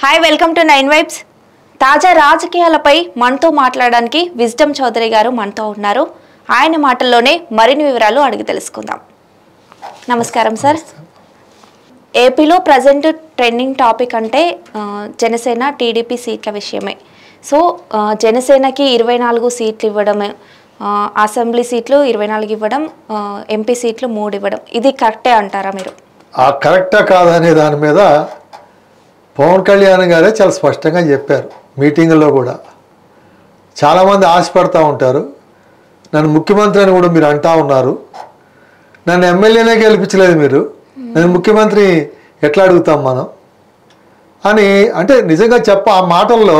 Hi welcome to 9 vibes. తాజా రాజకీయాలపై మనతో మాట్లాడడానికి విజ్డమ్ చౌదరి గారు మనతో ఉన్నారు. ఆయన మాటల్లోనే మరిన్ని వివరాలు అడిగి తెలుసుకుందాం. నమస్కారం సార్. ఏపీలో ప్రజెంట్ ట్రెండింగ్ టాపిక్ అంటే జనసేన టీడీపీ సీట్ల విషయమే. సో జనసేనకి 24 సీట్లు ఇవ్వడం, అసెంబ్లీ సీట్లు 24 ఇవ్వడం, ఎంపీ సీట్లు 3 ఇవ్వడం, ఇది కరెక్టే అంటారా మీరు? ఆ కరెక్టా కాదనే దాని మీద పవన్ కళ్యాణ్ గారే చాలా స్పష్టంగా చెప్పారు. మీటింగుల్లో కూడా చాలామంది ఆశపడతా ఉంటారు, నన్ను ముఖ్యమంత్రి అని కూడా మీరు అంటా ఉన్నారు, నన్ను ఎమ్మెల్యేనే గెలిపించలేదు మీరు, నేను ముఖ్యమంత్రి ఎట్లా అడుగుతాం మనం అని. అంటే నిజంగా ఆ మాటల్లో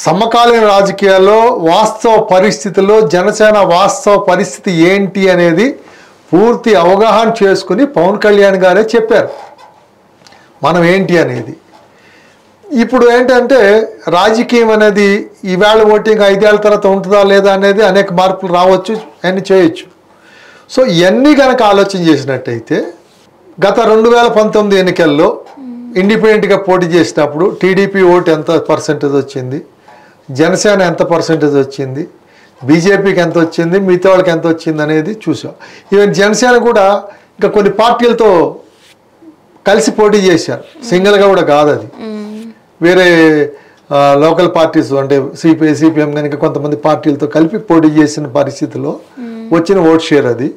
సమకాలీన రాజకీయాల్లో వాస్తవ పరిస్థితుల్లో జనసేన వాస్తవ పరిస్థితి ఏంటి అనేది పూర్తి అవగాహన చేసుకుని పవన్ కళ్యాణ్ గారే చెప్పారు మనం ఏంటి అనేది. ఇప్పుడు ఏంటంటే రాజకీయం అనేది ఈవేళ ఓటింగ్ 5 ఏళ్ళ తర్వాత ఉంటుందా లేదా అనేది అనేక మార్పులు రావచ్చు, అన్నీ చేయొచ్చు. సో ఇవన్నీ కనుక ఆలోచన చేసినట్టయితే గత 2019 ఎన్నికల్లో ఇండిపెండెంట్గా పోటీ చేసినప్పుడు టీడీపీ ఓటు ఎంత పర్సెంటేజ్ వచ్చింది, జనసేన ఎంత పర్సెంటేజ్ వచ్చింది, బీజేపీకి ఎంత వచ్చింది, మిగతా వాళ్ళకి ఎంత వచ్చింది అనేది చూసాం. ఈవెన్ జనసేన కూడా ఇంకా కొన్ని పార్టీలతో కలిసి పోటీ చేశారు, సింగిల్గా కూడా కాదు, అది వేరే లోకల్ పార్టీస్ అంటే సిపిఎం కనుక కొంతమంది పార్టీలతో కలిపి పోటీ చేసిన పరిస్థితిలో వచ్చిన ఓట్ షేర్ అది.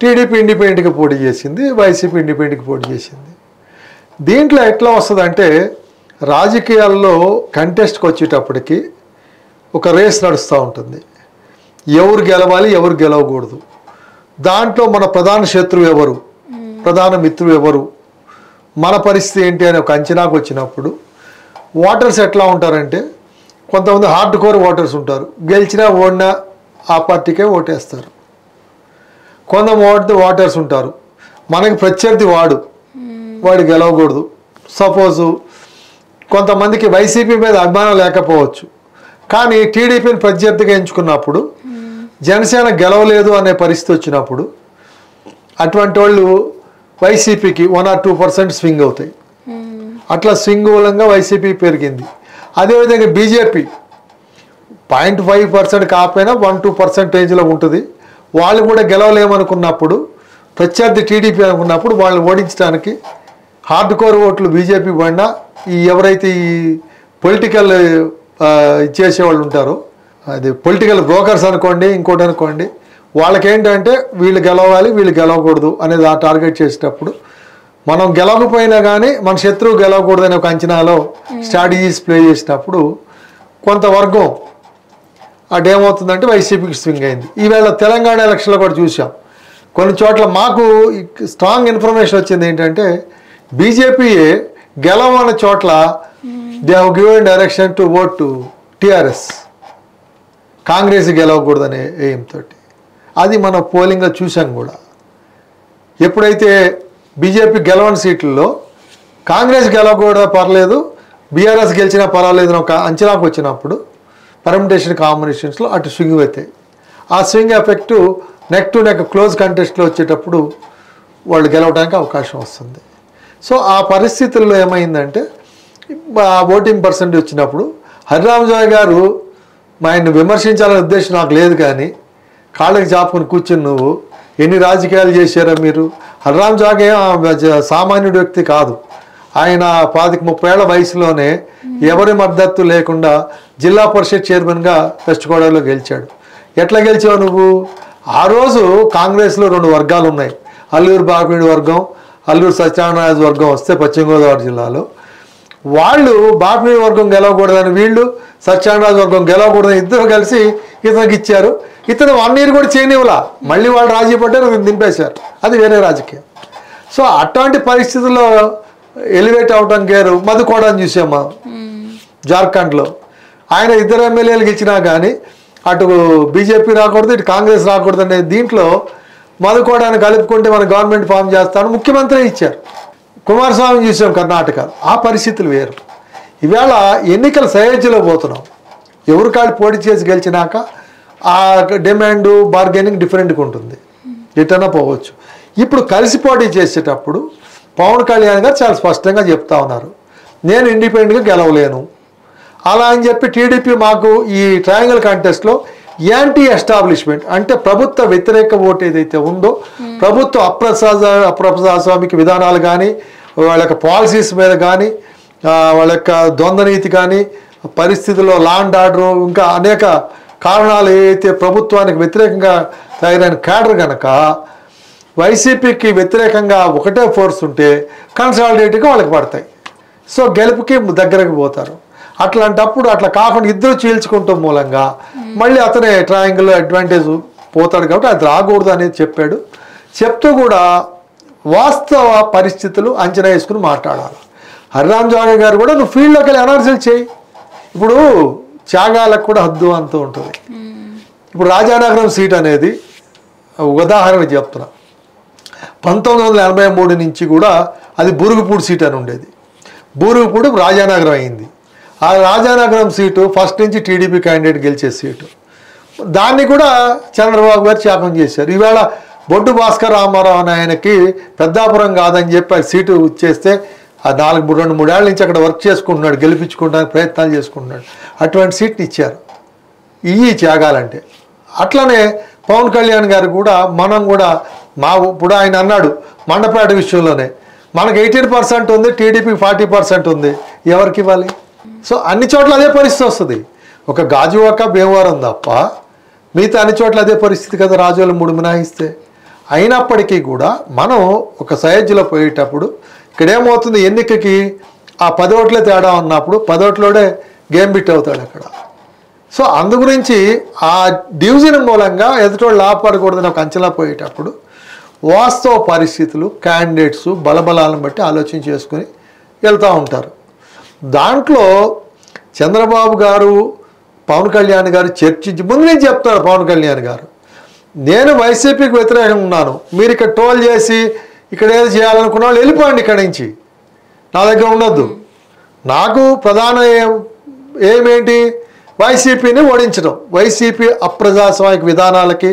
టీడీపీ ఇండిపెండెంట్గా పోటీ చేసింది, వైసీపీ ఇండిపెండెంట్గా పోటీ చేసింది. దీంట్లో ఎట్లా వస్తుందంటే రాజకీయాల్లో కంటెస్ట్కి వచ్చేటప్పటికి ఒక రేస్ నడుస్తూ ఉంటుంది, ఎవరు గెలవాలి ఎవరు గెలవకూడదు. దాంట్లో మన ప్రధాన శత్రువు ఎవరు, ప్రధాన మిత్రులు ఎవరు, మన పరిస్థితి ఏంటి అని ఒక అంచనాకు వచ్చినప్పుడు ఓటర్స్ ఎట్లా ఉంటారంటే కొంతమంది హార్డ్ కోర్ ఓటర్స్ ఉంటారు, గెలిచినా ఓడినా ఆ పార్టీకే ఓటేస్తారు. కొంతమంది ఓటర్స్ ఉంటారు మనకి ప్రత్యర్థి వాడు గెలవకూడదు. సపోజు కొంతమందికి వైసీపీ మీద అభిమానం లేకపోవచ్చు, కానీ టీడీపీని ప్రత్యర్థిగా ఎంచుకున్నప్పుడు జనసేన గెలవలేదు అనే పరిస్థితి వచ్చినప్పుడు అటువంటి వాళ్ళు వైసీపీకి 1 or 2% స్వింగ్ అవుతాయి. అట్లా స్వింగ్ మూలంగా వైసీపీ పెరిగింది. అదేవిధంగా బీజేపీ 0.5% కాకపోయినా 1-2% ఉంటుంది. వాళ్ళు కూడా గెలవలేమనుకున్నప్పుడు ప్రత్యర్థి టీడీపీ అనుకున్నప్పుడు వాళ్ళు ఓడించడానికి హార్డ్ కోర్ ఓట్లు బీజేపీ పడినా ఎవరైతే ఈ పొలిటికల్ చేసేవాళ్ళు ఉంటారో, అది పొలిటికల్ బ్రోకర్స్ అనుకోండి ఇంకోటి అనుకోండి, వాళ్ళకేంటంటే వీళ్ళు గెలవాలి వీళ్ళు గెలవకూడదు అనేది ఆ టార్గెట్ చేసేటప్పుడు మనం గెలవకపోయినా కానీ మన శత్రువు గెలవకూడదు అనే ఒక అంచనాలో స్ట్రాటజీస్ ప్లే చేసినప్పుడు కొంత వర్గం అదేమవుతుందంటే వైసీపీకి స్వింగ్ అయింది. ఈవేళ తెలంగాణ ఎలక్షన్లో కూడా చూసాం, కొన్ని చోట్ల మాకు స్ట్రాంగ్ ఇన్ఫర్మేషన్ వచ్చింది ఏంటంటే బీజేపీయే గెలవన్న చోట్ల they have given direction to vote to TRS, Congress గెలవకూడదనే ఎయిమ్ తోటి. అది మనం పోలింగ్లో చూసాం కూడా. ఎప్పుడైతే బీజేపీ గెలవని సీట్లలో కాంగ్రెస్ గెలవకూడదు పర్లేదు, బీఆర్ఎస్ గెలిచినా పర్వాలేదు ఒక అంచనాకు వచ్చినప్పుడు పర్మిటేషన్ కాంబినేషన్స్లో అటు స్వింగ్ అవుతాయి. ఆ swing effect neck to neck close కంటెస్ట్లో వచ్చేటప్పుడు వాళ్ళు గెలవడానికి అవకాశం వస్తుంది. సో ఆ పరిస్థితుల్లో ఏమైందంటే ఓటింగ్ పర్సెంటేజ్ వచ్చినప్పుడు హరిరామజోయ్ గారు ఆయన్ని విమర్శించాలనే ఉద్దేశం నాకు లేదు, కానీ కాళ్ళకి చాపుకొని కూర్చుని నువ్వు ఎన్ని రాజకీయాలు చేశారా మీరు. హరిరామజోయ్ సామాన్యుడు వ్యక్తి కాదు, ఆయన 25-30 ఏళ్ల వయసులోనే ఎవరి మద్దతు లేకుండా జిల్లా పరిషత్ చైర్మన్గా వెస్ట్ గోదావరిలో గెలిచాడు. ఎట్లా గెలిచావు నువ్వు? ఆ రోజు కాంగ్రెస్లో 2 వర్గాలు ఉన్నాయి, అల్లూరు బాపిడి వర్గం, అల్లూరు సత్యనారాయణ వర్గం వస్తే పశ్చిమ గోదావరి జిల్లాలో వాళ్ళు బాపిడి వర్గం గెలవకూడదని, వీళ్ళు సత్యనారాయణ వర్గం గెలవకూడదని ఇద్దరు కలిసి ఇతనికి ఇచ్చారు. ఇతను 1 year కూడా చేయనివ్వలా, మళ్ళీ వాళ్ళు రాజీ పడ్డారు, దింపేశారు. అది వేరే రాజకీయం. సో అట్లాంటి పరిస్థితుల్లో ఎలివేట్ అవటం గారు మధుకోడని చూసామా జార్ఖండ్లో, ఆయన 2 ఎమ్మెల్యేలకు ఇచ్చినా కానీ అటు బీజేపీ రాకూడదు ఇటు కాంగ్రెస్ రాకూడదు అనే దీంట్లో మధుకోడాన్ని కలుపుకుంటే మన గవర్నమెంట్ ఫామ్ చేస్తాను ముఖ్యమంత్రి ఇచ్చారు. కుమారస్వామి చూసాం కర్ణాటక. ఆ పరిస్థితులు వేరు. ఈవేళ ఎన్నికల సయోధ్యలో పోతున్నాం, ఎవరు కాళ్ళు పోటీ చేసి గెలిచినాక ఆ డిమాండ్ బార్గెనింగ్ డిఫరెంట్గా ఉంటుంది, ఎటన్నా పోవచ్చు. ఇప్పుడు కలిసి పోటీ చేసేటప్పుడు పవన్ కళ్యాణ్ గారు చాలా స్పష్టంగా చెప్తా ఉన్నారు, నేను ఇండిపెండెంట్గా గెలవలేను. అలా అని చెప్పి టీడీపీ మాకు ఈ ట్రయాంగిల్ కాంటెస్ట్లో యాంటీ ఎస్టాబ్లిష్మెంట్ అంటే ప్రభుత్వ వ్యతిరేక ఓటు ఏదైతే ఉందో, ప్రభుత్వ అప్రజాస్వామిక విధానాలు కానీ, వాళ్ళ యొక్క పాలసీస్ మీద కానీ, వాళ్ళ యొక్క ద్వంద్వనీతి కానీ, పరిస్థితుల్లో లా అండ్ ఆర్డర్, ఇంకా అనేక కారణాలు ఏవైతే ప్రభుత్వానికి వ్యతిరేకంగా తయారైన క్యాడర్ కనుక వైసీపీకి వ్యతిరేకంగా ఒకటే ఫోర్స్ ఉంటే కన్సాలిడేట్గా వాళ్ళకి పడతాయి. సో గెలుపుకి దగ్గరకు పోతారు. అట్లాంటప్పుడు అట్లా కాకుండా ఇద్దరు చీల్చుకుంటాం మూలంగా మళ్ళీ అతనే ట్రయాంగిల్ అడ్వాంటేజ్ పోతాడు కాబట్టి అది రాకూడదు అనేది చెప్పాడు. చెప్తూ కూడా వాస్తవ పరిస్థితులు అంచనా వేసుకుని మాట్లాడాలి. హరిరామ్ జోగి గారు కూడా నువ్వు ఫీల్డ్లోకి వెళ్ళి అనాలిసిస్ చేయి. ఇప్పుడు త్యాగాలకు కూడా హద్దు అంతూ ఉంటుంది. ఇప్పుడు రాజానగరం సీట్ అనేది ఉదాహరణ చెప్తున్నా. 1983 నుంచి కూడా అది బూరుగుపూడి సీట్ అని ఉండేది. బూరుగుపూడి రాజానగరం అయింది. ఆ రాజానగరం సీటు ఫస్ట్ నుంచి టీడీపీ క్యాండిడేట్ గెలిచే సీటు. దాన్ని కూడా చంద్రబాబు గారు త్యాగం చేశారు. ఈవేళ బొడ్డు భాస్కర్ రామారావు అని ఆయనకి పెద్దాపురం కాదని చెప్పి ఆ సీటు ఇచ్చేస్తే ఆ 2-3 ఏళ్ళ నుంచి అక్కడ వర్క్ చేసుకుంటున్నాడు, గెలిపించుకోవడానికి ప్రయత్నాలు చేసుకుంటున్నాడు. అటువంటి సీట్ని ఇచ్చారు. ఈ త్యాగాలంటే అట్లనే పవన్ కళ్యాణ్ గారు కూడా మనం కూడా ఇప్పుడు ఆయన అన్నాడు మండపేట విషయంలోనే మనకు 18% ఉంది, టీడీపీకి 40% ఉంది, ఎవరికి ఇవ్వాలి? సో అన్ని చోట్ల అదే పరిస్థితి వస్తుంది. ఒక గాజువాక భీమవరం తప్ప మిగతా అన్ని చోట్ల అదే పరిస్థితి కదా, రాజోలు 3 మినహాయిస్తే. అయినప్పటికీ కూడా మనం ఒక సయోధ్యలో పోయేటప్పుడు ఇక్కడ ఏమవుతుంది, ఎన్నికకి ఆ 10 ఓట్లే తేడా ఉన్నప్పుడు 10 ఓట్లోనే గేమ్ బిట్ అవుతాడు అక్కడ. సో అందు గురించి ఆ డివిజన్ మూలంగా ఎదుటోళ్ళు లాభపడకూడదని ఒక అంచనా పోయేటప్పుడు వాస్తవ పరిస్థితులు, క్యాండిడేట్స్, బలబలాలను బట్టి ఆలోచన చేసుకుని వెళ్తూ ఉంటారు. దాంట్లో చంద్రబాబు గారు పవన్ కళ్యాణ్ గారు చర్చించి ముందు నేను చెప్తాను. పవన్ కళ్యాణ్ గారు నేను వైసీపీకి వ్యతిరేకంగా ఉన్నాను, మీరు ఇక్కడ టోల్ చేసి ఇక్కడ ఏదో చేయాలనుకున్న వాళ్ళు వెళ్ళిపోండి ఇక్కడి నుంచి, నా దగ్గర ఉండొద్దు. నాకు ప్రధాన ఏమేంటి వైసీపీని ఓడించడం, వైసీపీ అప్రజాస్వామిక విధానాలకి,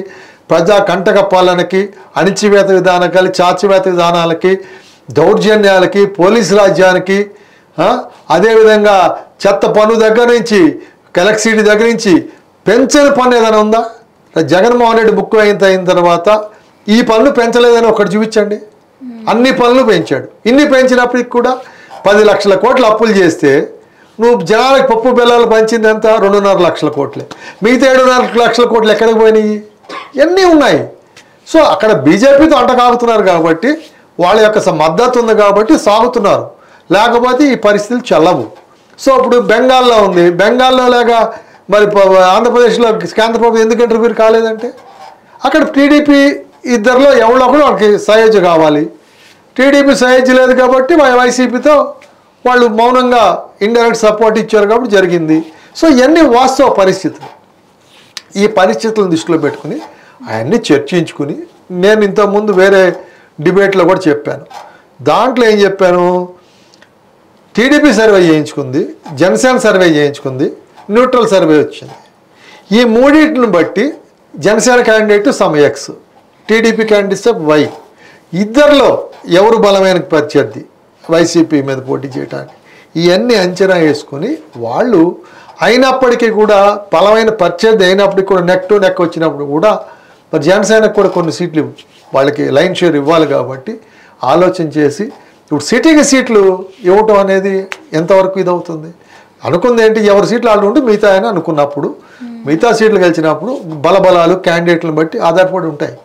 ప్రజా కంటక పాలనకి, అణిచివేత విధానాలకి, చాచివేత విధానాలకి, దౌర్జన్యాలకి, పోలీసు రాజ్యానికి, అదేవిధంగా చెత్త పన్ను దగ్గర నుంచి ఎలక్ట్రిసిటీ దగ్గర నుంచి పెంచని పన్ను ఏదైనా ఉందా? జగన్మోహన్ రెడ్డి ముక్కు అయిన తర్వాత ఈ పన్ను పెంచలేదని ఒకటి చూపించండి. అన్ని పనులు పెంచాడు. ఇన్ని పెంచినప్పటికి కూడా 10 లక్షల కోట్లు అప్పులు చేస్తే నువ్వు జనాలకు పప్పు బెల్లాలు పంచింది ఎంత? 2.5 లక్షల కోట్లే. మిగతా 7.5 లక్షల కోట్లు ఎక్కడికి పోయినాయి? ఇవన్నీ ఉన్నాయి. సో అక్కడ బీజేపీతో అంటకాగుతున్నారు కాబట్టి వాళ్ళ యొక్క మద్దతు ఉంది కాబట్టి సాగుతున్నారు, లేకపోతే ఈ పరిస్థితులు చెల్లవు. సో ఇప్పుడు బెంగాల్లో ఉంది, బెంగాల్లో లేక మరి ఆంధ్రప్రదేశ్లో కేంద్ర ప్రభుత్వం ఎందుకు ఇంటర్వ్యూ కాలేదంటే అక్కడ టీడీపీ ఇద్దరిలో ఎవరో ఒకరు వాళ్ళకి సయోధ్య కావాలి. టీడీపీ సయోధ్య లేదు కాబట్టి వైసీపీతో వాళ్ళు మౌనంగా ఇండైరెక్ట్ సపోర్ట్ ఇచ్చారు కాబట్టి జరిగింది. సో ఇవన్నీ వాస్తవ పరిస్థితులు. ఈ పరిస్థితులను దృష్టిలో పెట్టుకుని అవన్నీ చర్చించుకుని నేను ఇంతకుముందు వేరే డిబేట్లో కూడా చెప్పాను. దాంట్లో ఏం చెప్పాను, టీడీపీ సర్వే చేయించుకుంది, జనసేన సర్వే చేయించుకుంది, న్యూట్రల్ సర్వే వచ్చింది. ఈ మూడింటిని బట్టి Janasena candidate some X, TDP candidate Y. ఇద్దరిలో ఎవరు బలమైన ప్రత్యర్థి వైసీపీ మీద పోటీ చేయడానికి ఇవన్నీ అంచనా వేసుకుని వాళ్ళు అయినప్పటికీ కూడా బలమైన ప్రత్యర్థి అయినప్పటికీ కూడా నెక్ టు నెక్ వచ్చినప్పుడు కూడా మరి జనసేనకు కూడా కొన్ని సీట్లు వాళ్ళకి లైన్ షేర్ ఇవ్వాలి కాబట్టి ఆలోచన చేసి ఇప్పుడు సిటీకి సీట్లు ఇవ్వటం అనేది ఎంతవరకు ఇది అవుతుంది అనుకుంది ఏంటి, ఎవరి సీట్లు వాళ్ళు ఉంటే మిగతా అని అనుకున్నప్పుడు మిగతా సీట్లు గెలిచినప్పుడు బలబలాలు క్యాండిడేట్లను బట్టి ఆధారపడి ఉంటాయి.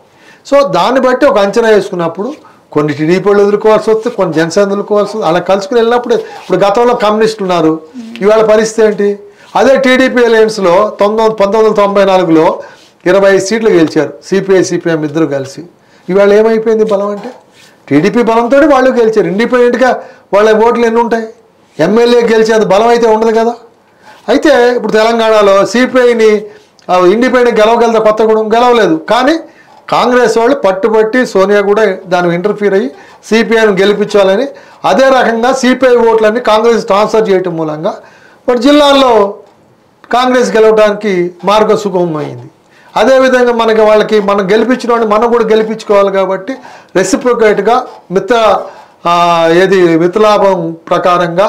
సో దాన్ని బట్టి ఒక అంచనా వేసుకున్నప్పుడు కొన్ని టీడీపీలు ఎదుర్కోవాల్సి వస్తే, కొన్ని జనసేన ఎదుర్కోవాల్సి వస్తుంది. అలా కలుసుకుని వెళ్ళినప్పుడు ఇప్పుడు గతంలో కమ్యూనిస్టులు ఉన్నారు, ఇవాళ పరిస్థితి ఏంటి? అదే టీడీపీ అలయన్స్లో 1994లో 25 సీట్లు గెలిచారు సిపిఐ సిపిఎం ఇద్దరు కలిసి. ఇవాళ ఏమైపోయింది బలం అంటే? టీడీపీ బలంతో వాళ్ళు గెలిచారు. ఇండిపెండెంట్గా వాళ్ళ ఓట్లు ఎన్ని ఉంటాయి? ఎమ్మెల్యే గెలిచేంత బలం అయితే ఉండదు కదా. అయితే ఇప్పుడు తెలంగాణలో సిపిఐని ఇండిపెండెంట్ గెలవగలదా? కొత్తగూడెం గెలవలేదు. కానీ కాంగ్రెస్ వాళ్ళు పట్టుబట్టి సోనియా కూడా దాన్ని ఇంటర్ఫీర్ అయ్యి సిపిఐని గెలిపించాలని అదే రకంగా సిపిఐ ఓట్లన్నీ కాంగ్రెస్ ట్రాన్స్ఫర్ చేయటం మూలంగా మరి జిల్లాల్లో కాంగ్రెస్ గెలవడానికి మార్గం సుగమమైంది. అదేవిధంగా వాళ్ళకి మనం గెలిపించిన వాడిని మనం కూడా గెలిపించుకోవాలి కాబట్టి రెసిప్రొకేట్గా మిత్రలాభం ప్రకారంగా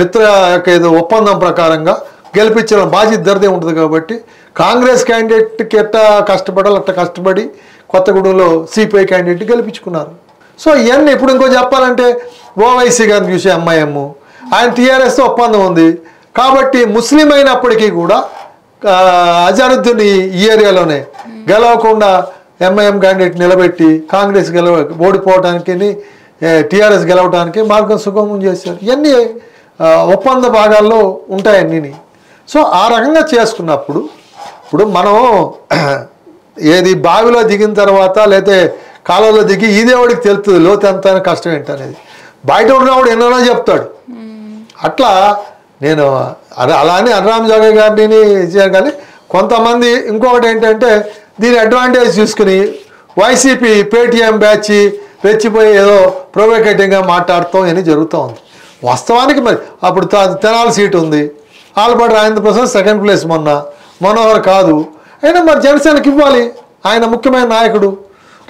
మిత్ర యొక్క ఏదో ఒప్పందం ప్రకారంగా గెలిపించిన బాధ్యత ఇద్దరిదే ఉంటుంది కాబట్టి కాంగ్రెస్ క్యాండిడేట్కి ఎట్టా కష్టపడాలి అట్లా కష్టపడి కొత్తగూడెంలో సిపిఐ క్యాండిడేట్ గెలిపించుకున్నారు. సో ఇవన్నీ ఇప్పుడు ఇంకో చెప్పాలంటే ఓవైసీ గారిని చూసే ఎంఐఎం ఆయన టీఆర్ఎస్తో ఒప్పందం ఉంది కాబట్టి ముస్లిం అయినప్పటికీ కూడా అజారుద్దీన్ ఈ ఏరియాలోనే గెలవకుండా ఎంఐఎం క్యాండిడేట్ నిలబెట్టి కాంగ్రెస్ ఓడిపోవడానికి టీఆర్ఎస్ గెలవడానికి మార్గం సుగమం చేశారు. ఇవన్నీ ఒప్పంద భాగాల్లో ఉంటాయన్నీ. సో ఆ రకంగా చేసుకున్నప్పుడు ఇప్పుడు మనం ఏది బావిలో దిగిన తర్వాత లేకపోతే కాలంలో దిగి ఈ దేవుడికి తెలుస్తుంది లోతు ఎంత కష్టం ఏంటనేది. బయట ఉన్నవాడు ఎన్నో చెప్తాడు. అట్లా నేను అలానే అర్రామ్ జోగయ్య గారిని ఇచ్చాను. కానీ కొంతమంది ఇంకొకటి ఏంటంటే దీని అడ్వాంటేజ్ చూసుకుని వైసీపీ పేటీఎం బ్యాచ్ రెచ్చిపోయి ఏదో ప్రొవోకేటింగ్గా మాట్లాడతాం అని జరుగుతూ ఉంది. వాస్తవానికి మరి అప్పుడు తెనాలి సీటు ఉంది, ఆలపాటి రాజేంద్ర ప్రసాద్ సెకండ్ ప్లేస్ మనోహర్ కాదు. అయినా మరి జనసేనకి ఇవ్వాలి, ఆయన ముఖ్యమైన నాయకుడు.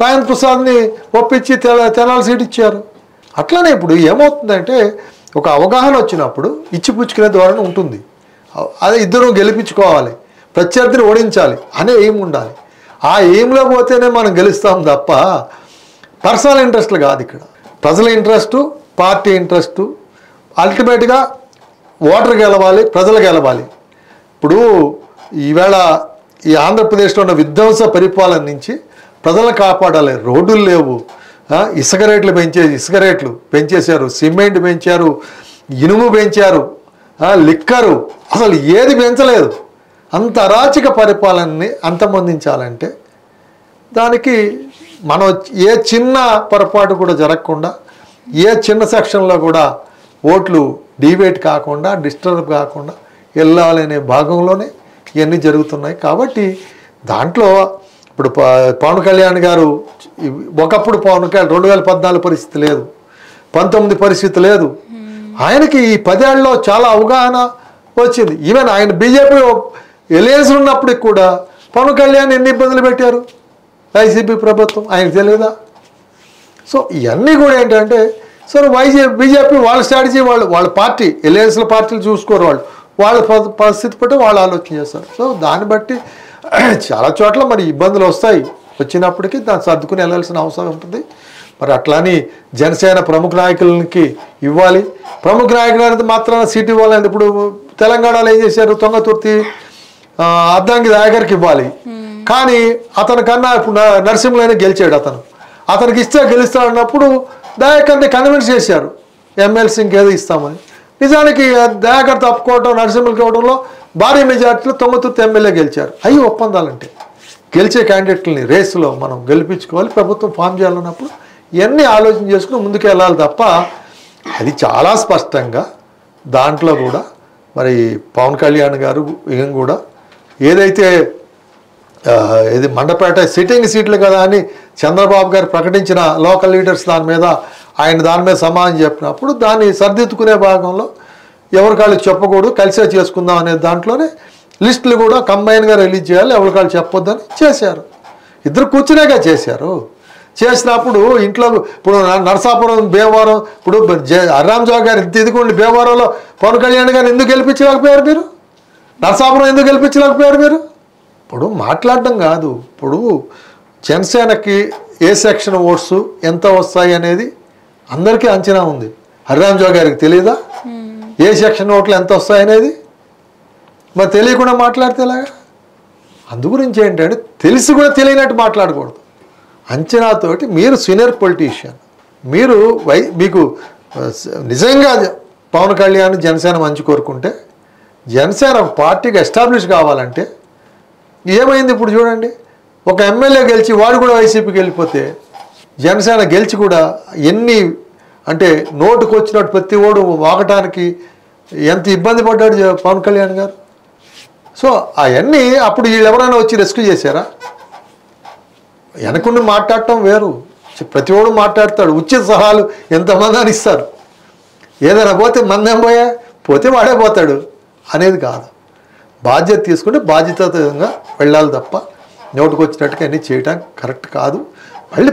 రాజేంద్ర ప్రసాద్ని ఒప్పించి తెనాలి సీటు ఇచ్చారు. అట్లనే ఇప్పుడు ఏమవుతుందంటే ఒక అవగాహన వచ్చినప్పుడు ఇచ్చిపుచ్చుకునే ధోరణి ఉంటుంది. అదే ఇద్దరు గెలిపించుకోవాలి, ప్రత్యర్థిని ఓడించాలి అనే ఎయిమ్ ఉండాలి. ఆ ఎయిమ్లో పోతేనే మనం గెలుస్తాం తప్ప పర్సనల్ ఇంట్రెస్ట్లు కాదు. ఇక్కడ ప్రజల ఇంట్రెస్టు, పార్టీ ఇంట్రెస్టు, అల్టిమేట్గా ఓటర్ గెలవాలి, ప్రజలు గెలవాలి. ఇప్పుడు ఈవేళ ఈ ఆంధ్రప్రదేశ్లో ఉన్న విధ్వంస పరిపాలన నుంచి ప్రజలను కాపాడాలి. రోడ్డులు లేవు, ఇసుక రేట్లు పెంచేశారు, సిమెంట్ పెంచారు, ఇనుము పెంచారు, లిక్కరు, అసలు ఏది పెంచలేదు. అంత అరాచక పరిపాలనని అంతమొందించాలంటే దానికి మనం ఏ చిన్న పొరపాటు కూడా జరగకుండా, ఏ చిన్న సెక్షన్లో కూడా ఓట్లు డివేట్ కాకుండా, డిస్టర్బ్ కాకుండా వెళ్ళాలనే భాగంలోనే ఇవన్నీ జరుగుతున్నాయి. కాబట్టి దాంట్లో ఇప్పుడు పవన్ కళ్యాణ్ గారు ఒకప్పుడు పవన్ కళ్యాణ్ 2014 పరిస్థితి లేదు, 19 పరిస్థితి లేదు. ఆయనకి ఈ 10 ఏళ్ళలో చాలా అవగాహన వచ్చింది. ఈవెన్ ఆయన బీజేపీ ఎలియన్స్ ఉన్నప్పటికి కూడా పవన్ కళ్యాణ్ ఎన్ని ఇబ్బందులు పెట్టారు వైసీపీ ప్రభుత్వం, ఆయనకు తెలియదా? సో ఇవన్నీ కూడా ఏంటంటే సరే బీజేపీ వాళ్ళ స్ట్రాటజీ, వాళ్ళ పార్టీ ఎలియన్స్ల పార్టీలు చూసుకోరు, వాళ్ళ పరిస్థితి బట్టి వాళ్ళు ఆలోచన చేస్తారు. సో దాన్ని బట్టి చాలా చోట్ల మరి ఇబ్బందులు వస్తాయి. వచ్చినప్పటికీ దాన్ని సర్దుకుని వెళ్ళాల్సిన అవసరం ఉంటుంది. మరి అట్లాని జనసేన ప్రముఖ నాయకులకి ఇవ్వాలి. ప్రముఖ నాయకులు అనేది మాత్రాన సీటు ఇవ్వాలని ఇప్పుడు తెలంగాణలో ఏం చేశారు, తొంగతుర్తి అద్దంకి దయాకర్కి ఇవ్వాలి. కానీ అతని కన్నా ఇప్పుడు నరసింహులైనా గెలిచాడు, అతనికి ఇస్తే గెలుస్తాడన్నప్పుడు దయాకర్ని కన్విన్స్ చేశారు ఎమ్మెల్సీ ఇంకేదో ఇస్తామని. నిజానికి దయాకర్ తప్పుకోవటం, నరసింహులకి ఇవ్వడంలో భారీ మెజార్టీలో తొంగతుర్తి ఎమ్మెల్యే గెలిచారు. అవి ఒప్పందాలంటే గెలిచే క్యాండిడేట్లని రేసులో మనం గెలిపించుకోవాలి, ప్రభుత్వం ఫామ్ చేయాలన్నప్పుడు ఇవన్నీ ఆలోచన చేసుకుని ముందుకు వెళ్ళాలి తప్ప అది చాలా స్పష్టంగా దాంట్లో కూడా మరి పవన్ కళ్యాణ్ గారు ఏం కూడా ఏదైతే ఇది మండపేట సిట్టింగ్ సీట్లు కదా అని చంద్రబాబు గారు ప్రకటించిన లోకల్ లీడర్స్ దాని మీద సమాధానం చెప్పినప్పుడు దాన్ని సర్దిద్దుకునే భాగంలో ఎవరికాళ్ళు చెప్పకూడదు, కలిసే చేసుకుందాం అనే దాంట్లోనే లిస్టులు కూడా కంబైన్గా రిలీజ్ చేయాలి, ఎవరికాళ్ళు చెప్పొద్దని చేశారు. ఇద్దరు కూర్చునేగా చేశారు. చేసినప్పుడు ఇంట్లో ఇప్పుడు నరసాపురం, భీమవరం, ఇప్పుడు అర్రామ్ జోగయ్య గారు ఇంత ఇదిగోండి భీమవరంలో పవన్ కళ్యాణ్ గారు ఎందుకు గెలిపించలేకపోయారు మీరు? నరసాపురం ఎందుకు గెలిపించలేకపోయారు మీరు? ఇప్పుడు మాట్లాడడం కాదు, ఇప్పుడు జనసేనకి ఏ సెక్షన్ ఓట్స్ ఎంత వస్తాయి అనేది అందరికీ అంచనా ఉంది. అర్రామ్ జోగయ్య గారికి తెలియదా ఏ సెక్షన్ ఓట్లు ఎంత వస్తాయి అనేది? మరి తెలియకుండా మాట్లాడితే ఎలాగా? అందుగురించి ఏంటంటే తెలిసి కూడా తెలియనట్టు మాట్లాడకూడదు. అంచనాతోటి మీరు సీనియర్ పొలిటీషియన్, మీకు నిజంగా పవన్ కళ్యాణ్ జనసేన మంచి కోరుకుంటే జనసేన పార్టీకి ఎస్టాబ్లిష్ కావాలంటే ఏమైంది ఇప్పుడు చూడండి, ఒక ఎమ్మెల్యే గెలిచి వాడు కూడా వైసీపీకి వెళ్ళిపోతే జనసేన గెలిచి కూడా ఎన్ని అంటే నోటుకు వచ్చినట్టు ప్రతి ఓడు వాగటానికి ఎంత ఇబ్బంది పడ్డాడు పవన్ కళ్యాణ్ గారు. సో అవన్నీ అప్పుడు వీళ్ళు ఎవరైనా వచ్చి రెస్క్యూ చేశారా? వెనకుండి మాట్లాడటం వేరు, ప్రతి ఓడు మాట్లాడతాడు, ఉచిత సలహాలు ఎంతమంది అని ఇస్తారు. ఏదైనా పోతే మందేం పోతే వాడే పోతాడు అనేది కాదు. బాధ్యత తీసుకుంటే బాధ్యతగా వెళ్ళాలి తప్ప నోటుకు వచ్చినట్టుగా అన్నీ చేయటం కరెక్ట్ కాదు. మళ్ళీ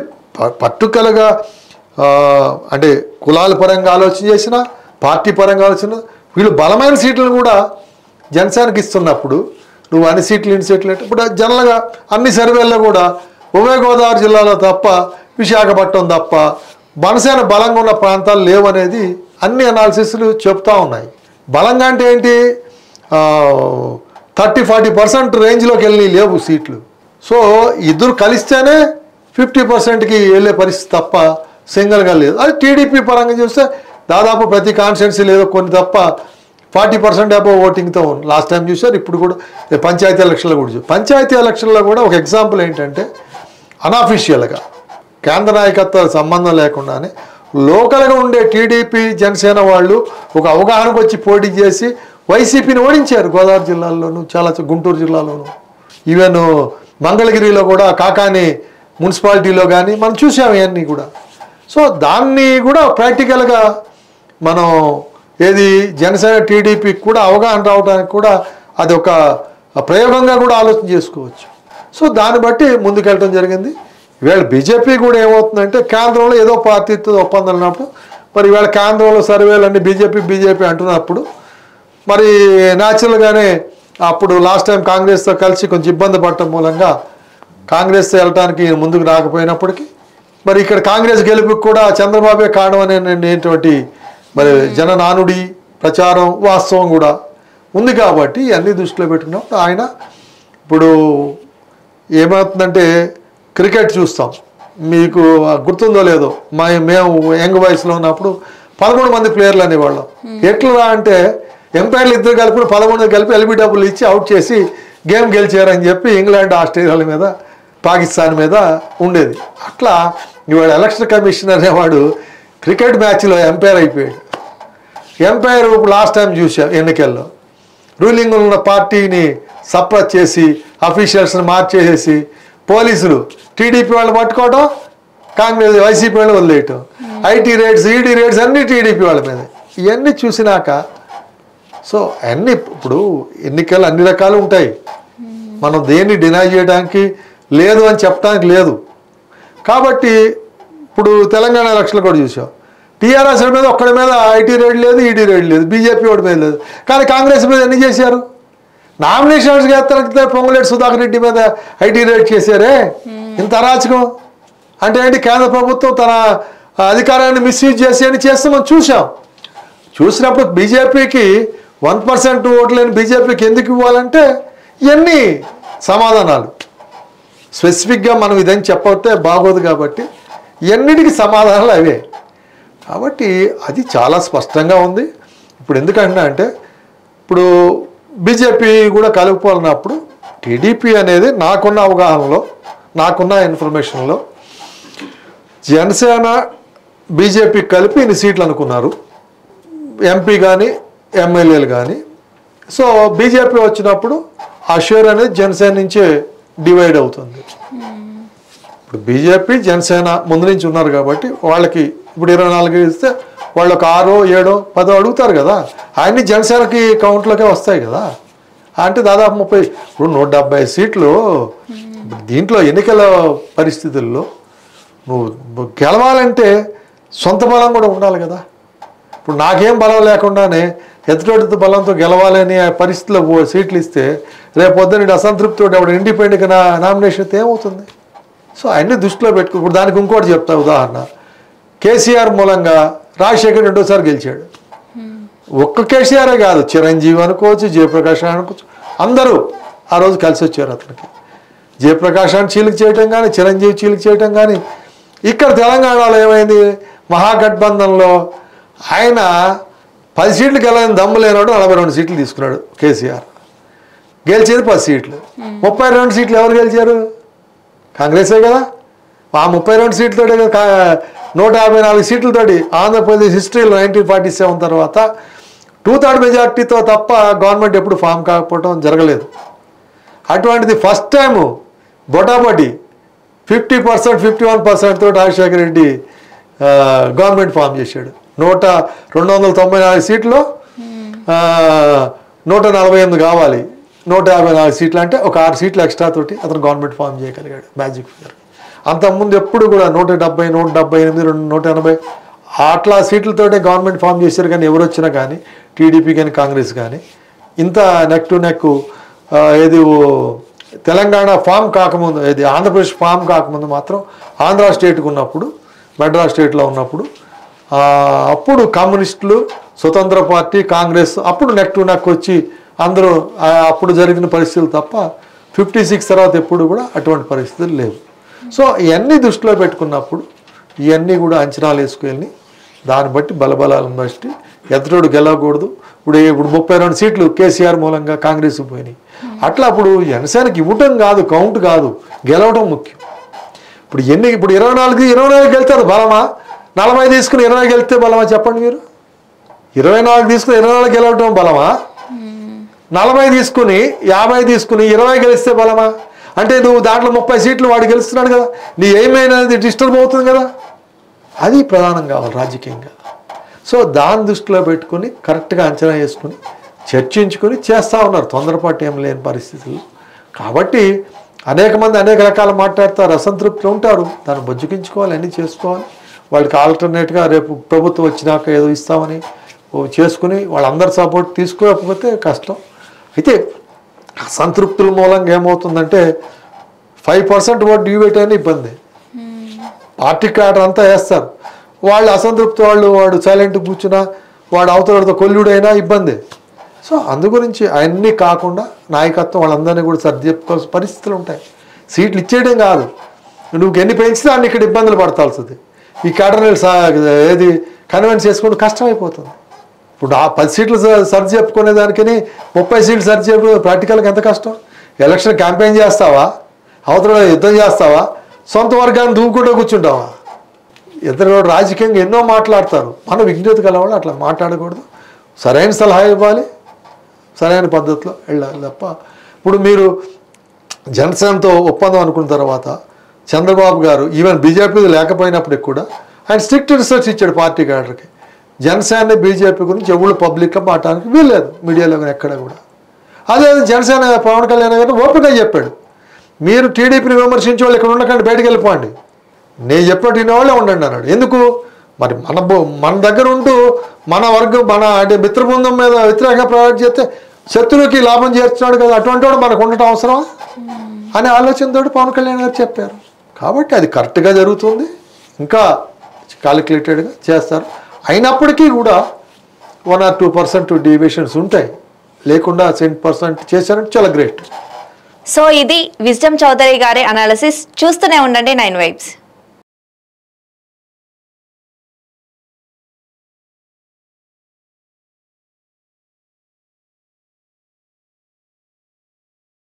పట్టుకలుగా అంటే కులాల పరంగా ఆలోచన చేసినా, పార్టీ పరంగా ఆలోచన, వీళ్ళు బలమైన సీట్లను కూడా జనసేనకి ఇస్తున్నప్పుడు నువ్వు అన్ని సీట్లు ఇన్ని సీట్లు అంటే ఇప్పుడు జనరల్గా అన్ని సర్వేల్లో కూడా ఉభయ గోదావరి జిల్లాలో తప్ప విశాఖపట్నం తప్ప జనసేన బలంగా ఉన్న ప్రాంతాలు లేవనేది అన్ని అనాలిసిస్లు చెప్తా ఉన్నాయి. బలంగా అంటే ఏంటి 30-40% రేంజ్లోకి వెళ్ళి లేవు సీట్లు. సో ఇద్దరు కలిస్తేనే 50%కి వెళ్ళే పరిస్థితి తప్ప సింగిల్గా లేదు. అది టీడీపీ పరంగా చూస్తే దాదాపు ప్రతి కాన్స్టిట్యున్సీ లేదో కొన్ని తప్ప 40% అబౌవ్ ఓటింగ్తో ఉంది. లాస్ట్ టైం చూసారు, ఇప్పుడు కూడా పంచాయతీ ఎలక్షన్లో కూడా చూసారు. పంచాయతీ ఎలక్షన్లో కూడా ఒక ఎగ్జాంపుల్ ఏంటంటే అన్అఫీషియల్గా కేంద్ర నాయకత్వాలకు సంబంధం లేకుండానే లోకల్గా ఉండే టీడీపీ జనసేన వాళ్ళు ఒక అవగాహనకు వచ్చి పోటీ చేసి వైసీపీని ఓడించారు. గోదావరి జిల్లాల్లోనూ చాలా గుంటూరు జిల్లాలోనూ ఈవెన్ మంగళగిరిలో కూడా కాకాని మున్సిపాలిటీలో కానీ మనం చూసాము ఇవన్నీ కూడా. సో దాన్ని కూడా ప్రాక్టికల్గా మనం ఏది జనసేన టీడీపీకి కూడా అవగాహన రావడానికి కూడా అది ఒక ప్రయోగంగా కూడా ఆలోచన చేసుకోవచ్చు. సో దాన్ని బట్టి ముందుకెళ్ళడం జరిగింది. ఈవేళ బీజేపీ కూడా ఏమవుతుందంటే కేంద్రంలో ఏదో పార్టీతో ఒప్పందం ఉన్నప్పుడు మరి ఈవేళ కేంద్రంలో సర్వేలన్నీ బీజేపీ అంటున్నప్పుడు మరి న్యాచురల్గానే అప్పుడు లాస్ట్ టైం కాంగ్రెస్తో కలిసి కొంచెం ఇబ్బంది పడటం మూలంగా కాంగ్రెస్తో వెళ్ళటానికి ముందుకు రాకపోయినప్పటికీ మరి ఇక్కడ కాంగ్రెస్ గెలుపుకి కూడా చంద్రబాబే కారణం అనేటువంటి మరి జననానుడి ప్రచారం వాస్తవం కూడా ఉంది. కాబట్టి అన్ని దృష్టిలో పెట్టుకున్నప్పుడు ఆయన ఇప్పుడు ఏమవుతుందంటే క్రికెట్ చూస్తాం, మీకు గుర్తుందో లేదో మేము యంగ్ వయసులో ఉన్నప్పుడు 13 మంది ప్లేయర్లు అనేవాళ్ళం. ఎట్లా అంటే ఎంపైర్లు ఇద్దరు కలిపి 11 కలిపి ఎల్బిడబ్ల్యూ ఇచ్చి అవుట్ చేసి గేమ్ గెలిచారని చెప్పి ఇంగ్లాండ్ ఆస్ట్రేలియాల మీద పాకిస్తాన్ మీద ఉండేది. అట్లా ఇవాళ ఎలక్షన్ కమిషనర్ అనేవాడు క్రికెట్ మ్యాచ్లో ఎంపైర్ అయిపోయాడు. ఎంపైర్ ఇప్పుడు లాస్ట్ టైం చూసాం ఎన్నికల్లో రూలింగ్ ఉన్న పార్టీని సప్రెస్ చేసి అఫీషియల్స్ని మార్చేసేసి పోలీసులు టీడీపీ వాళ్ళు పట్టుకోవడం, కాంగ్రెస్ వైసీపీ వాళ్ళు వదిలేయటం, ఐటీ రేట్స్ ఈడీ రేట్స్ అన్నీ టీడీపీ వాళ్ళ మీద. ఇవన్నీ చూసినాక సో అన్నీ ఇప్పుడు ఎన్నికలు అన్ని రకాలు ఉంటాయి. మనం దేన్ని డినై చేయడానికి లేదు అని చెప్పడానికి లేదు. కాబట్టి ఇప్పుడు తెలంగాణ ఎలక్షన్లు కూడా చూసాం, టీఆర్ఎస్ మీద ఒక్కడి మీద ఐటీ రేట్ లేదు, ఈడీ రేట్ లేదు, బీజేపీ వాడి మీద లేదు. కానీ కాంగ్రెస్ మీద ఎన్ని చేశారు? నామినేషన్స్గా ఎత్తనెత్తితే పొంగులేటి సుధాకర్ రెడ్డి మీద ఐటీ రేట్ చేశారే, ఇంత అరాచకం అంటే ఏంటి? కేంద్ర ప్రభుత్వం తన అధికారాన్ని మిస్యూజ్ చేసి అని చేస్తే మనం చూసాం. చూసినప్పుడు బీజేపీకి 1% ఓట్లేని బీజేపీకి ఎందుకు ఇవ్వాలంటే ఇవన్నీ సమాధానాలు స్పెసిఫిక్గా మనం ఇదని చెప్పతే బాగోదు. కాబట్టి ఇవన్నిటికీ సమాధానాలు అవే. కాబట్టి అది చాలా స్పష్టంగా ఉంది. ఇప్పుడు ఎందుకంటే అంటే ఇప్పుడు బీజేపీ కూడా కలుపుకోవాలన్నప్పుడు టీడీపీ అనేది నాకున్న అవగాహనలో నాకున్న ఇన్ఫర్మేషన్లో జనసేన బీజేపీ కలిపి ఇన్ని సీట్లు అనుకున్నారు, ఎంపీ కానీ ఎమ్మెల్యేలు కానీ. సో బీజేపీ వచ్చినప్పుడు ఆ షేర్ అనేది జనసేన నుంచే డివైడ్ అవుతుంది. ఇప్పుడు బీజేపీ జనసేన ముందు నుంచి ఉన్నారు కాబట్టి వాళ్ళకి ఇప్పుడు 24 ఇస్తే వాళ్ళు ఒక 6, 7, 10 అడుగుతారు కదా, ఆయన్ని జనసేనకి కౌంట్లోకే వస్తాయి కదా. అంటే దాదాపు 30 ఇప్పుడు 170 సీట్లు. దీంట్లో ఎన్నికల పరిస్థితుల్లో నువ్వు గెలవాలంటే సొంత బలం కూడా ఉండాలి కదా. ఇప్పుడు నాకేం బలం లేకుండానే ఎదుటి బలంతో గెలవాలని ఆ పరిస్థితిలో సీట్లు ఇస్తే రేపు పొద్దున్న అసంతృప్తితో అప్పుడు ఇండిపెండెంట్గా నామినేషన్ అయితే ఏమవుతుంది? సో అన్ని దృష్టిలో పెట్టుకో. ఇప్పుడు దానికి ఇంకోటి చెప్తా ఉదాహరణ, కేసీఆర్ మూలంగా రాజశేఖర్ రెండోసారి గెలిచాడు. ఒక్క కేసీఆరే కాదు, చిరంజీవి అనుకోవచ్చు, జయప్రకాష్ అనుకోవచ్చు, అందరూ ఆ రోజు కలిసి వచ్చారు అతనికి. జయప్రకాశాన్ని చీలిక చేయటం కానీ, చిరంజీవి చీలిక చేయటం కానీ. ఇక్కడ తెలంగాణలో ఏమైంది, మహాగఠబంధన్లో ఆయన 10 సీట్లు గెలని దమ్ము లేనాడు 42 సీట్లు తీసుకున్నాడు కేసీఆర్. గెలిచేది 10 సీట్లు. 32 సీట్లు ఎవరు గెలిచారు? కాంగ్రెసే కదా. ఆ 32 సీట్లతోటి 154 సీట్లతోటి ఆంధ్రప్రదేశ్ హిస్టరీలో 1947 తర్వాత 2/3 మెజార్టీతో తప్ప గవర్నమెంట్ ఎప్పుడు ఫామ్ కాకపోవడం జరగలేదు. అటువంటిది ఫస్ట్ టైము బొటాబొటి 50%, 51% తోటి రాజశేఖర రెడ్డి గవర్నమెంట్ ఫామ్ చేశాడు. 294 సీట్లో 148 కావాలి, 154 సీట్లు అంటే ఒక 6 సీట్లు ఎక్స్ట్రా తోటి అతను గవర్నమెంట్ ఫామ్ చేయగలిగాడు. Magic figure. అంతకుముందు ఎప్పుడు కూడా 170, 178, 180 అట్లా సీట్లతోటే గవర్నమెంట్ ఫామ్ చేశారు. కానీ ఎవరు వచ్చినా కానీ టీడీపీ కానీ కాంగ్రెస్ కానీ ఇంత నెక్ టు నెక్ ఏది తెలంగాణ ఫామ్ కాకముందు, ఏది ఆంధ్రప్రదేశ్ ఫామ్ కాకముందు మాత్రం ఆంధ్ర స్టేట్కి ఉన్నప్పుడు, మెడ్రాస్ స్టేట్లో ఉన్నప్పుడు అప్పుడు కమ్యూనిస్టులు, స్వతంత్ర పార్టీ, కాంగ్రెస్ అప్పుడు నెక్ టు నెక్ వచ్చి అందరూ అప్పుడు జరిగిన పరిస్థితులు తప్ప 56 తర్వాత ఎప్పుడు కూడా అటువంటి పరిస్థితులు లేవు. సో ఇవన్నీ దృష్టిలో పెట్టుకున్నప్పుడు ఇవన్నీ కూడా అంచనాలు వేసుకెళ్ళి దాన్ని బట్టి బలబలాలను బట్టి ఎదుటోడు గెలవకూడదు. ఇప్పుడు 32 సీట్లు కేసీఆర్ మూలంగా కాంగ్రెస్కి పోయినాయి. అట్లా అప్పుడు జనసేనకి ఇవ్వటం కాదు, కౌంట్ కాదు, గెలవటం ముఖ్యం. ఇప్పుడు 24 గెలితే బలమా? 40 తీసుకుని 20 గెలిస్తే బలమా చెప్పండి మీరు? 24 తీసుకుని 24 గెలవటం బలమా? 40 తీసుకుని 50 తీసుకుని 20 గెలిస్తే బలమా? అంటే నువ్వు దాంట్లో 30 సీట్లు వాడు గెలుస్తున్నాడు కదా, నీ ఏమైనది డిస్టర్బ్ అవుతుంది కదా. అది ప్రధానం కావాలి రాజకీయంగా. సో దాన్ని దృష్టిలో పెట్టుకుని కరెక్ట్గా అంచనా వేసుకుని చర్చించుకొని చేస్తూ ఉన్నారు, తొందరపాటు ఏం లేని పరిస్థితులు. కాబట్టి అనేక మంది అనేక రకాలు మాట్లాడతారు, అసంతృప్తులు ఉంటారు, దాన్ని బుజ్జగించుకోవాలి, అన్నీ చేసుకోవాలి. వాళ్ళకి ఆల్టర్నేట్గా రేపు ప్రభుత్వం వచ్చినాక ఏదో ఇస్తామని చేసుకుని వాళ్ళందరి సపోర్ట్ తీసుకోకపోతే కష్టం. అయితే అసంతృప్తుల మూలంగా ఏమవుతుందంటే 5% ఓటు డిబేట్ అయినా ఇబ్బంది. పార్టీ కార్డు అంతా వేస్తారు, వాళ్ళు అసంతృప్తి వాడు సైలెంట్ కూర్చున్నా, వాడు అవతలతో కొల్లుడైనా ఇబ్బంది. సో అందు గురించి అవన్నీ కాకుండా నాయకత్వం వాళ్ళందరినీ కూడా సర్ది చెప్పుకోవాల్సిన పరిస్థితులు ఉంటాయి. సీట్లు ఇచ్చేయడం కాదు, నువ్వు ఎన్ని పెంచితే అన్ని ఇక్కడ ఇబ్బందులు పడతాల్సింది. ఈ కేటర్ని ఏది కన్విన్స్ చేసుకుంటూ కష్టమైపోతుంది. ఇప్పుడు ఆ 10 సీట్లు సర్ది చెప్పుకునే దానికి 30 సీట్లు సర్ది చెప్పు ప్రాక్టికల్గా ఎంత కష్టం. ఎలక్షన్ క్యాంపెయిన్ చేస్తావా, అవతల యుద్ధం చేస్తావా, సొంత వర్గాన్ని దూకుంటూ కూర్చుంటావా? ఇద్దరు రాజకీయంగా ఎన్నో మాట్లాడతారు. మన విజ్ఞత కలవాళ్ళు అట్లా మాట్లాడకూడదు. సరైన సలహా ఇవ్వాలి, సరైన పద్ధతిలో వెళ్ళాలి తప్ప. ఇప్పుడు మీరు జనసేనతో ఒప్పందం అనుకున్న తర్వాత చంద్రబాబు గారు ఈవెన్ బీజేపీ లేకపోయినప్పటికి కూడా ఆయన స్ట్రిక్ట్ రిసర్చ్ ఇచ్చాడు పార్టీ క్యాడర్కి. జనసేన బీజేపీ గురించి ఎవరు పబ్లిక్గా మాట్లాడడానికి వీల్లేదు, మీడియాలో కానీ ఎక్కడ కూడా. అదే జనసేన పవన్ కళ్యాణ్ గారు ఓపెన్గా చెప్పాడు, మీరు టీడీపీని విమర్శించే వాళ్ళు ఇక్కడ ఉండకండి, బయటకు వెళ్ళిపోండి, నేను చెప్పినట్టు వినేవాళ్ళే ఉండండి అన్నాడు. ఎందుకు మరి మన దగ్గర ఉంటూ మన వర్గం మన అంటే మిత్రబృందం మీద వ్యతిరేకంగా ప్రొవైడ్ చేస్తే శత్రువుకి లాభం చేస్తున్నాడు కదా, అటువంటి వాడు మనకు ఉండటం అవసరం అనే ఆలోచనతో పవన్ కళ్యాణ్ గారు చెప్పారు. కాబట్టి అది కరెక్ట్గా జరుగుతుంది, ఇంకా కాలిక్యులేటెడ్గా చేస్తారు. అయినప్పటికీ కూడా 1 or 2% డీవియేషన్స్ ఉంటాయి, లేకుండా 10% చేశారంటే చాలా గ్రేట్. సో ఇది విజ్డమ్ చౌదరి గారి అనాలిసిస్. చూస్తూనే ఉండండి 9 వైబ్స్.